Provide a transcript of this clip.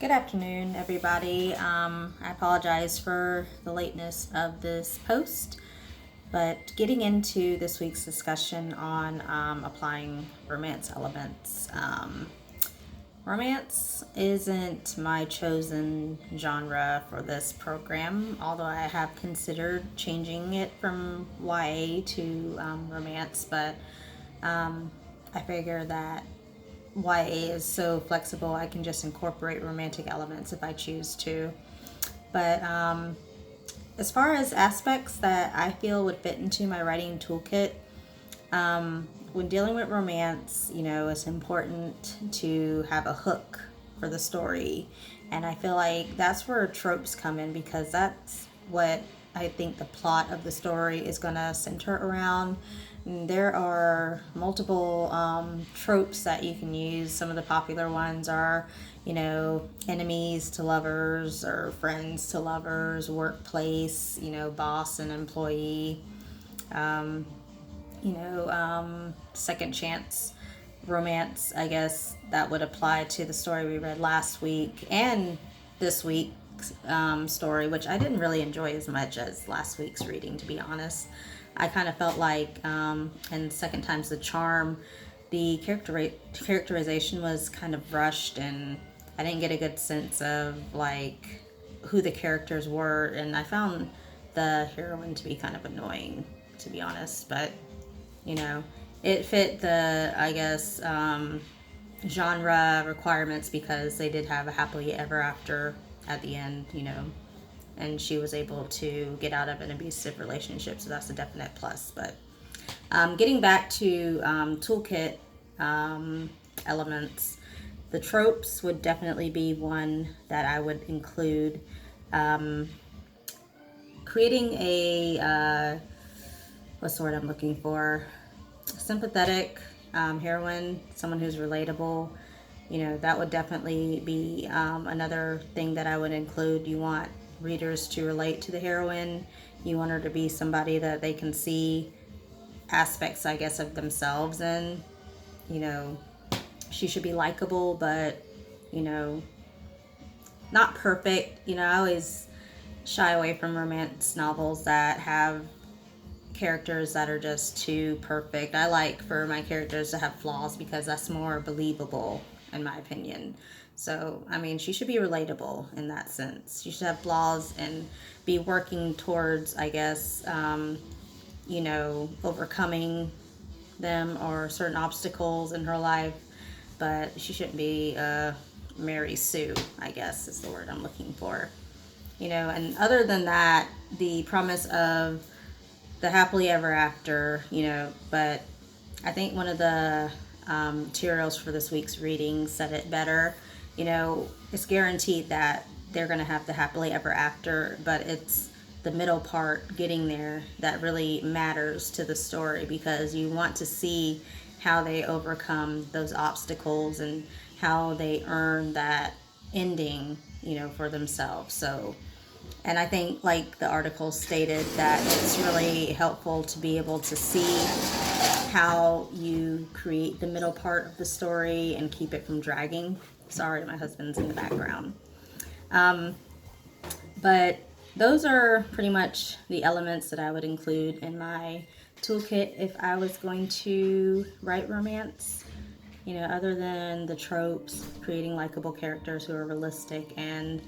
Good afternoon, everybody. I apologize for the lateness of this post, but getting into this week's discussion on applying romance elements. Romance isn't my chosen genre for this program, although I have considered changing it from YA to romance, but I figure that YA is so flexible, I can just incorporate romantic elements if I choose to. But as far as aspects that I feel would fit into my writing toolkit, when dealing with romance, it's important to have a hook for the story. And I feel like that's where tropes come in, because that's what I think the plot of the story is going to center around. There are multiple tropes that you can use. Some of the popular ones are, enemies to lovers or friends to lovers, workplace, boss and employee, second chance romance. I guess that would apply to the story we read last week and this week's story, which I didn't really enjoy as much as last week's reading, to be honest. I kind of felt like in Second Time's the Charm, the characterization was kind of rushed, and I didn't get a good sense of like who the characters were, and I found the heroine to be kind of annoying, to be honest. But it fit the, I guess, genre requirements, because they did have a happily ever after at the end, and she was able to get out of an abusive relationship, so that's a definite plus. But getting back to toolkit elements, the tropes would definitely be one that I would include. Creating a what's the word I'm looking for? Sympathetic heroine, someone who's relatable. That would definitely be another thing that I would include. You want readers to relate to the heroine. You want her to be somebody that they can see aspects, I guess, of themselves in. She should be likable, but not perfect. I always shy away from romance novels that have characters that are just too perfect. I like for my characters to have flaws, because that's more believable, in my opinion. So, she should be relatable in that sense. She should have flaws and be working towards, I guess, overcoming them or certain obstacles in her life. But she shouldn't be Mary Sue, I guess is the word I'm looking for. And other than that, the promise of the happily ever after, but I think one of the materials for this week's reading said it better. It's guaranteed that they're going to have the happily ever after, but it's the middle part, getting there, that really matters to the story, because you want to see how they overcome those obstacles and how they earn that ending, for themselves. So, and I think, like the article stated, that it's really helpful to be able to see how you create the middle part of the story and keep it from dragging. Sorry, my husband's in the background. But those are pretty much the elements that I would include in my toolkit if I was going to write romance. Other than the tropes, creating likable characters who are realistic, and